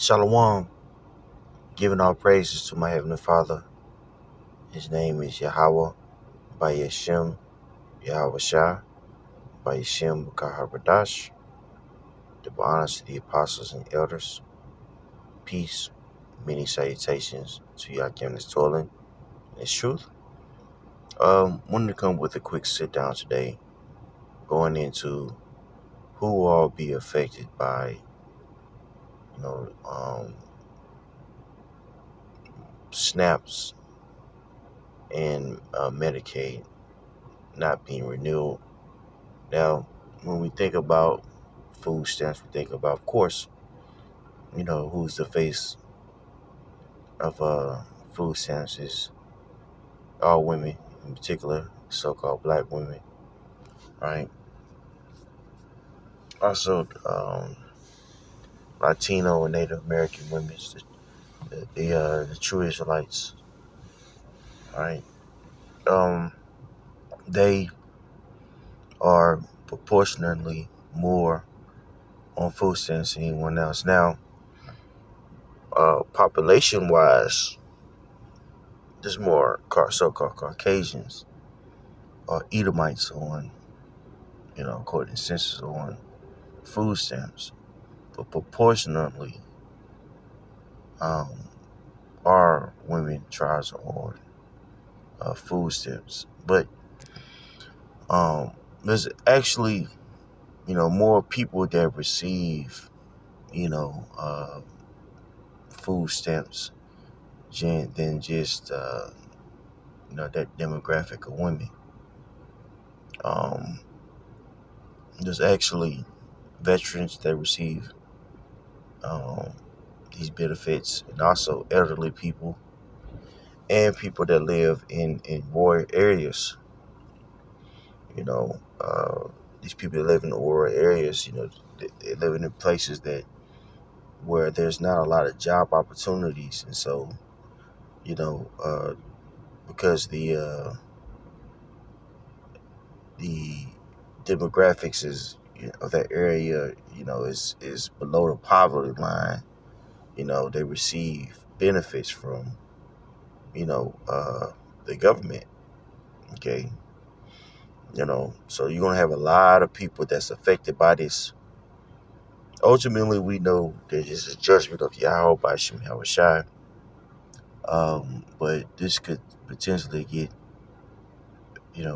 Shalom, giving all praises to my Heavenly Father. His name is Yahweh, by Yeshem, Yahweh Shah, by Yeshem Kaharadash. Double honors to the apostles and elders. Peace, many salutations to Yakim that's toiling in His truth. Wanted to come with a quick sit down today, going into who will all be affected by, you know, snaps and Medicaid not being renewed. Now, when we think about food stamps, we think about, of course, who's the face of food stamps is all women, in particular, so-called black women, right? Also, Latino and Native American women, the true Israelites, right? They are proportionately more on food stamps than anyone else. Now, population-wise, there's more so-called Caucasians or Edomites on, according to census, on food stamps. But proportionately, our women tribes are on food stamps. But there's actually, more people that receive, food stamps than just, that demographic of women. There's actually veterans that receive these benefits, and also elderly people and people that live in rural areas. These people that live in rural areas, they living in places where there's not a lot of job opportunities, and so because the demographics of that area, is below the poverty line. They receive benefits from, the government. Okay. So you're going to have a lot of people that's affected by this. Ultimately, we know that it's a judgment of Yahweh by Shem Shai. But this could potentially get,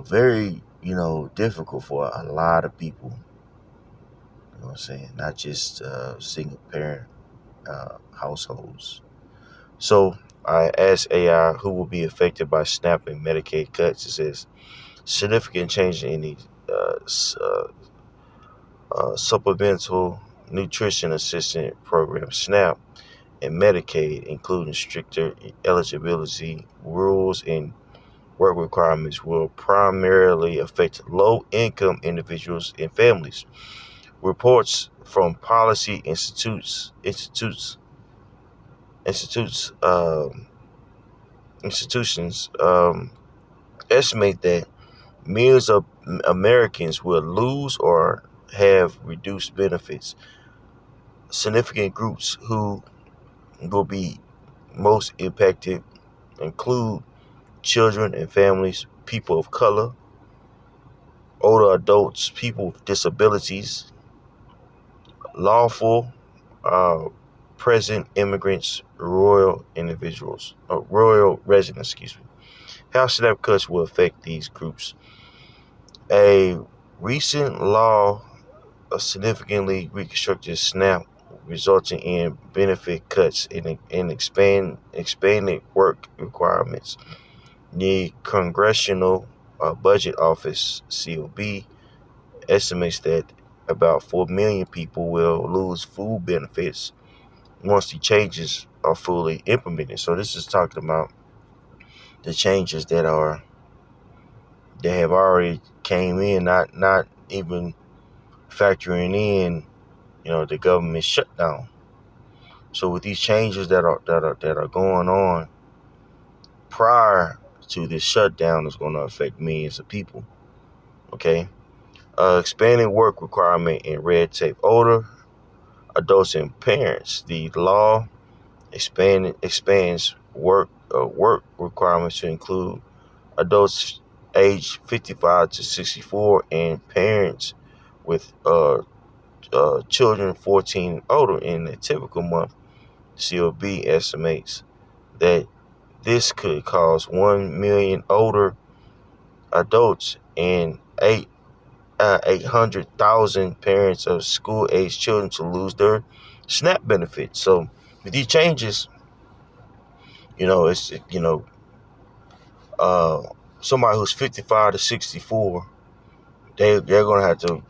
very, difficult for a lot of people. You know what I'm saying? Not just single parent households. So I asked AI who will be affected by SNAP and Medicaid cuts. It says significant change in the Supplemental Nutrition Assistance Program, SNAP, and Medicaid, including stricter eligibility rules and work requirements, will primarily affect low-income individuals and families. Reports from policy institutions estimate that millions of Americans will lose or have reduced benefits. Significant groups who will be most impacted include children and families, people of color, older adults, people with disabilities, lawful present immigrants, royal residents, How SNAP cuts will affect these groups. A recent law significantly reconstructed SNAP, resulting in benefit cuts and expanded work requirements. The Congressional Budget Office, COB, estimates that about 4 million people will lose food benefits once the changes are fully implemented. So this is talking about the changes that have already came in, not even factoring in, the government shutdown. So with these changes that are going on prior to this shutdown, is going to affect millions of people. Okay, expanding work requirement and red tape. adults and parents. The law expands work requirements to include adults age 55 to 64 and parents with children 14 and older. In a typical month, COB estimates that this could cause 1 million older adults and 800,000 parents of school-age children to lose their SNAP benefits. So with these changes, it's uh, somebody who's 55 to 64, they're gonna have to,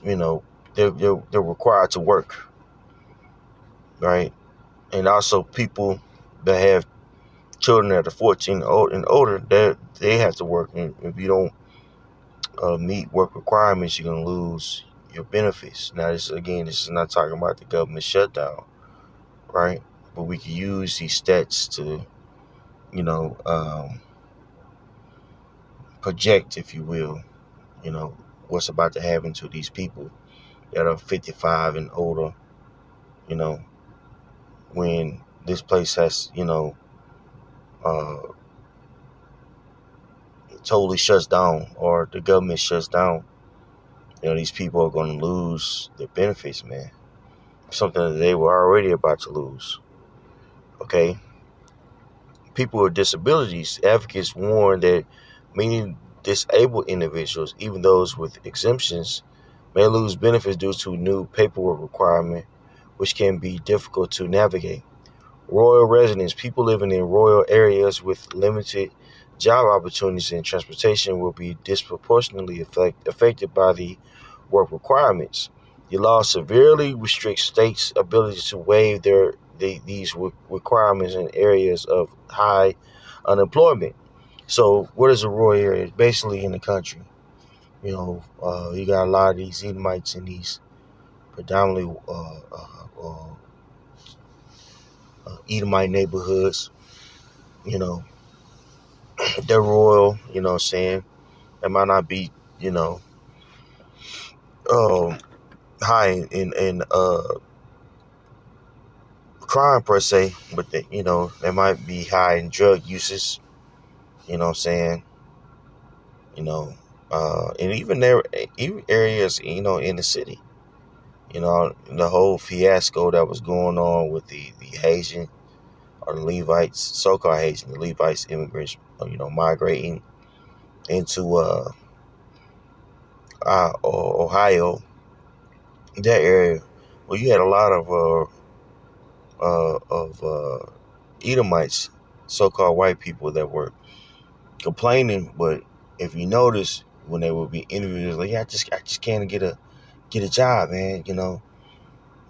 they're required to work, right? And also people that have children that are 14 and older, they have to work. And if you don't meet work requirements, you're gonna lose your benefits. Now, this is not talking about the government shutdown, right? But we can use these stats to, you know, um, project, if you will, what's about to happen to these people that are 55 and older, you know, when this place has, uh, totally shuts down or the government shuts down. These people are going to lose their benefits, man. Something that they were already about to lose. Okay. People with disabilities, advocates warn that many disabled individuals, even those with exemptions, may lose benefits due to new paperwork requirement, which can be difficult to navigate. Rural residents, people living in rural areas with limited job opportunities and transportation, will be disproportionately affected by the work requirements. The law severely restricts states' ability to waive these requirements in areas of high unemployment. So, what is a rural area? Basically, in the country, you got a lot of these Edomites in these predominantly Edomite neighborhoods. You know, they're rural. You know what I'm saying? They might not be, you know, um, high in crime per se, but they might be high in drug uses. You know what I'm saying? You know, and even areas, in the city. The whole fiasco that was going on with the Haitian or the Levites, so-called Haitian, the Levites immigrants, migrating into Ohio, that area. Well, you had a lot of Edomites, so-called white people that were complaining. But if you notice, when they would be interviewed, like, yeah, I just can't get a job, man. And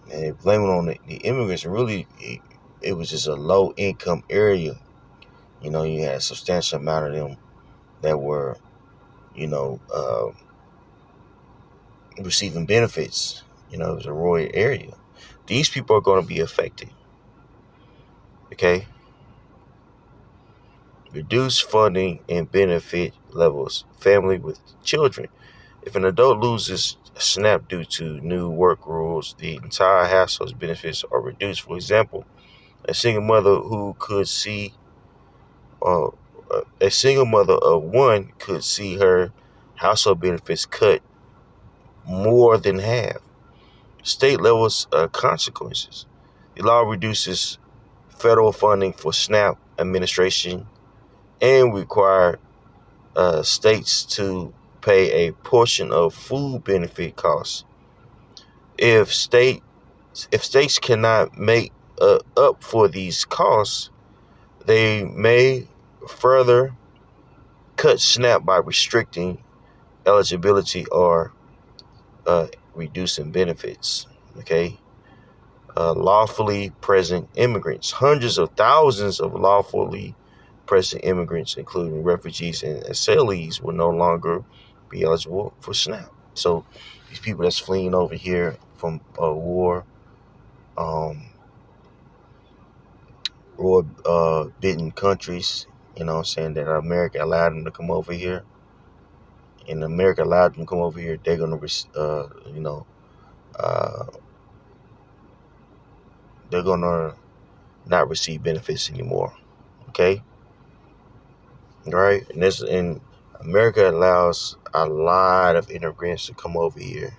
they blame it on the immigrants. And really, it was just a low income area. You had a substantial amount of them that were, you know, uh, receiving benefits. It was a rural area. These people are going to be affected. Okay, reduce funding and benefit levels. Family with children. If an adult loses SNAP due to new work rules, the entire household's benefits are reduced. For example, a single mother who could see, uh, a single mother of one could see her household benefits cut more than half. State levels consequences. The law reduces federal funding for SNAP administration and require states to pay a portion of food benefit costs. If states cannot make up for these costs, they may further cut SNAP by restricting eligibility or uh, reducing benefits. Okay. Lawfully present immigrants. Hundreds of thousands of lawfully present immigrants, including refugees and asylees, will no longer be eligible for SNAP. So these people that's fleeing over here from war, war-bitten countries, saying that America allowed them to come over here, and America allowed them to come over here, they're going to, uh, they're gonna not receive benefits anymore. Okay, all right, and America allows a lot of immigrants to come over here.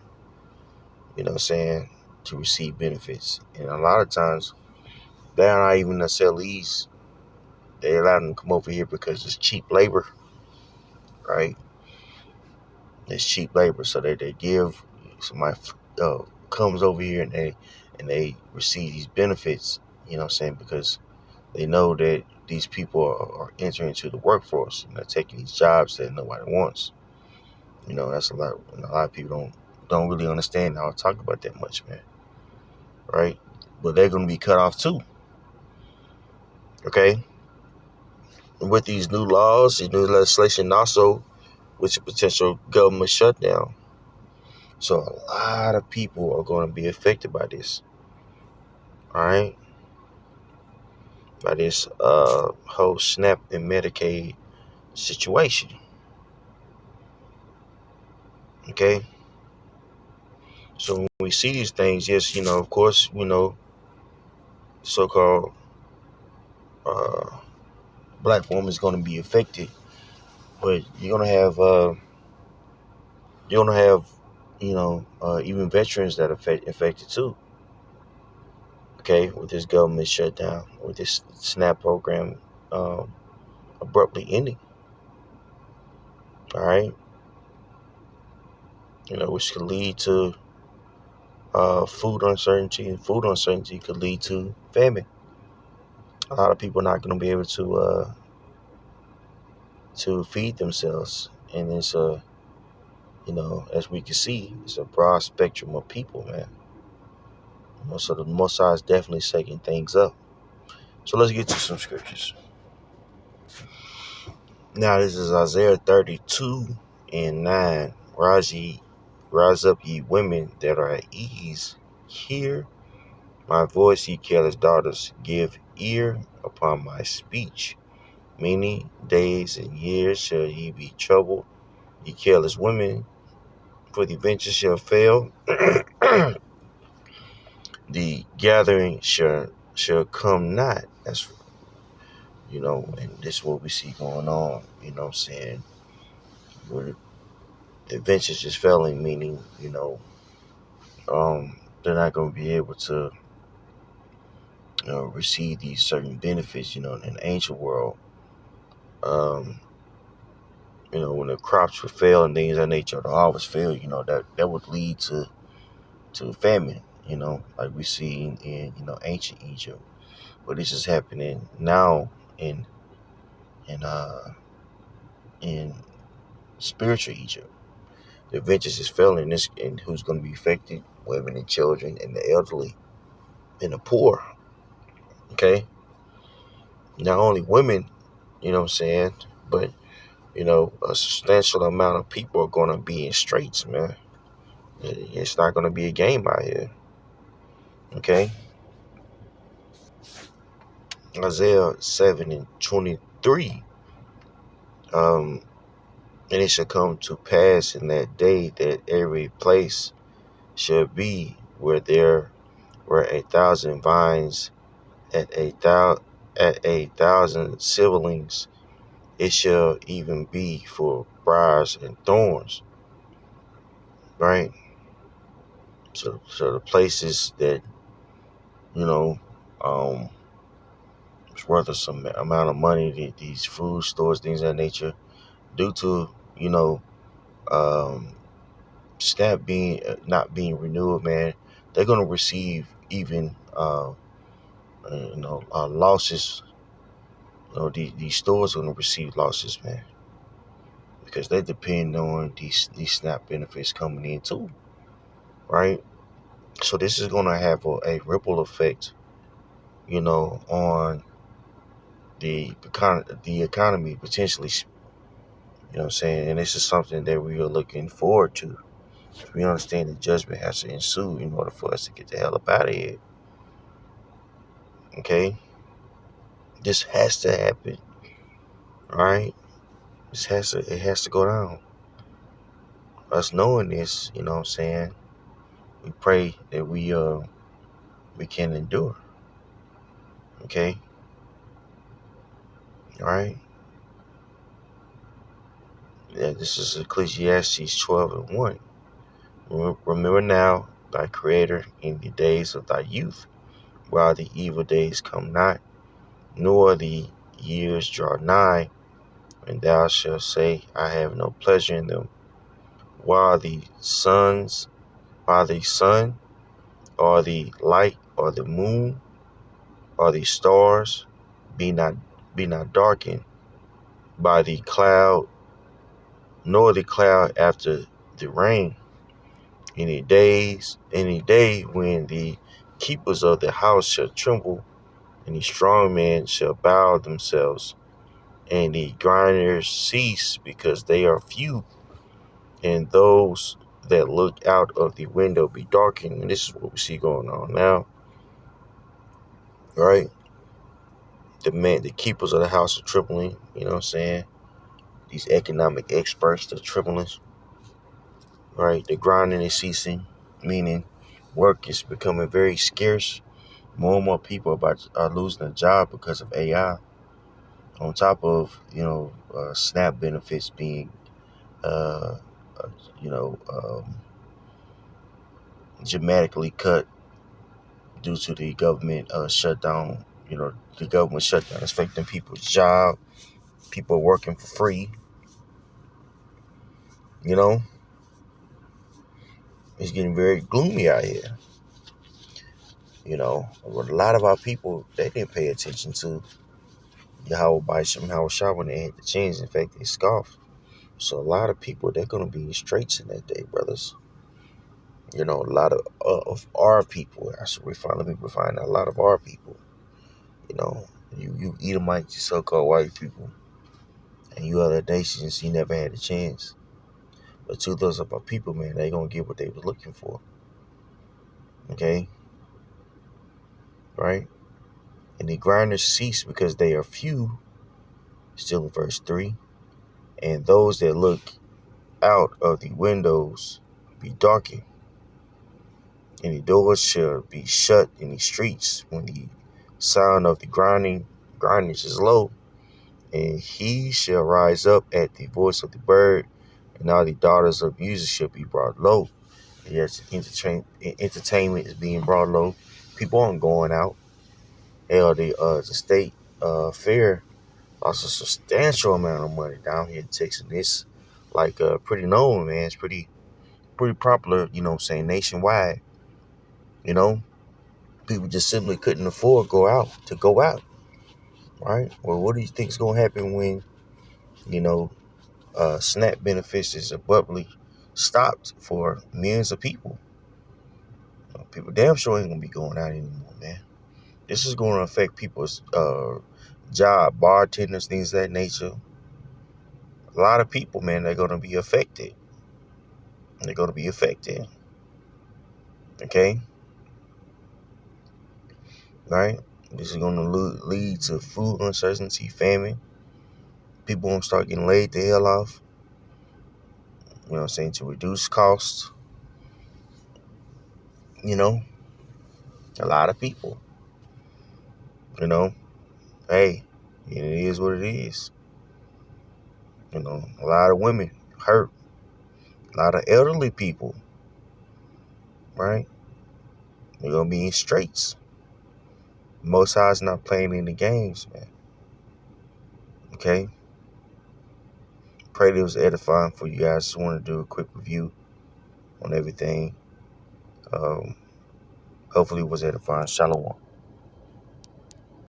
You know what I'm saying, to receive benefits, and a lot of times they're not even the asylees. They allow them to come over here because it's cheap labor, right? It's cheap labor, so they give somebody comes over here and they receive these benefits. You know what I'm saying, because they know that these people are entering into the workforce and they're taking these jobs that nobody wants. You know, that's a lot. A lot of people don't really understand how I talk about that much, man. Right? But they're going to be cut off too. Okay. And with these new laws, these new legislation, also with a potential government shutdown, so a lot of people are going to be affected by this. All right, by this whole SNAP and Medicaid situation. Okay. So when we see these things, yes, of course, so-called uh, black woman is going to be affected, but you're gonna have even veterans that are affected too. Okay, with this government shutdown, with this SNAP program um, abruptly ending. All right, which could lead to food uncertainty, and food uncertainty could lead to famine. A lot of people are not going to be able to feed themselves, and it's as we can see, it's a broad spectrum of people, man. So the Most High is definitely shaking things up. So let's get to some scriptures. Now this is Isaiah 32:9. Rise up, ye women that are at ease. Hear my voice, ye careless daughters. Give ear upon my speech. Many days and years shall ye be troubled, ye careless women, for the venture shall fail. The gathering shall come not. That's and this is what we see going on. You know what I'm saying? Where the venture's just failing, meaning they're not going to be able to receive these certain benefits. In the ancient world, um, when the crops would fail and things of that nature, the harvest fail. That would lead to famine. Like we see in ancient Egypt, but this is happening now in uh in spiritual Egypt. The ventures is failing. This and who's going to be affected? Women and children and the elderly and the poor. Okay, not only women. You know what I'm saying, but a substantial amount of people are going to be in straits, man. It's not going to be a game out here. Okay, Isaiah 7:23. Um, and it shall come to pass in that day that every place shall be where there were 1,000 vines at 1,000 siblings, it shall even be for briars and thorns. Right? So the places that, you know, um, it's worth of some amount of money, these food stores, things of that nature, due to, um, SNAP being not being renewed, man, they're gonna receive even losses. These stores are gonna receive losses, man, because they depend on these SNAP benefits coming in too, right? So this is gonna have a ripple effect, on the economy potentially. You know what I'm saying? And this is something that we are looking forward to. We understand that judgment has to ensue in order for us to get the hell up out of here. Okay? This has to happen. Alright? It has to go down. Us knowing this, you know what I'm saying? We pray that we can endure. Okay? All right? Yeah, this is Ecclesiastes 12 and 1. Remember now thy Creator in the days of thy youth, while the evil days come not, nor the years draw nigh, and thou shalt say, I have no pleasure in them, while the sun, or the light, or the moon, or the stars be not darkened by the cloud, nor the cloud after the rain. Any day when the keepers of the house shall tremble, and the strong men shall bow themselves, and the grinders cease because they are few, and those that look out of the window be darkened. And this is what we see going on now, right? The keepers of the house are trembling, you know what I'm saying? These economic experts, they're trembling, right? The grinding is ceasing, meaning work is becoming very scarce. More and more people are losing a job because of AI. On top of SNAP benefits being uh, uh, you know dramatically cut due to the government shutdown. The government shutdown is affecting people's job. People are working for free. You know, it's getting very gloomy out here. A lot of our people, they didn't pay attention to Yahweh Bisham, Howard Shah when they had the change. In fact, they scoffed. So a lot of people, they're going to be in straits in that day, brothers. A lot of our people, let me refine that. A lot of our people, you Edomites, you so-called white people, and you other nations, you never had a chance. But to those of our people, man, they going to get what they was looking for. Okay? Right? And the grinders cease because they are few, still in verse 3. And those that look out of the windows be darkened, and the doors shall be shut in the streets when the sound of the grinders is low, and he shall rise up at the voice of the bird, and all the daughters of music shall be brought low. Yes, entertainment is being brought low. People aren't going out. Hell, the state fair lost a substantial amount of money down here in Texas. It's like pretty known, man. It's pretty popular, nationwide. You know, people just simply couldn't afford to go out, right? Well, what do you think is gonna happen when you know SNAP benefits is abruptly stopped for millions of people? People damn sure ain't gonna be going out anymore, man. This is going to affect people's job, bartenders, things of that nature. A lot of people, man, they're going to be affected. They're going to be affected. Okay? Right? This is going to lead to food uncertainty, famine. People won't start getting laid the hell off. You know what I'm saying? To reduce costs. You know? A lot of people. You know? Hey, it is what it is. A lot of women hurt. A lot of elderly people. Right? They're going to be in straits. Most High's not playing any games, man. Okay? Pray that it was edifying for you guys. Just want to do a quick review on everything. Hopefully it was edifying. Shalom.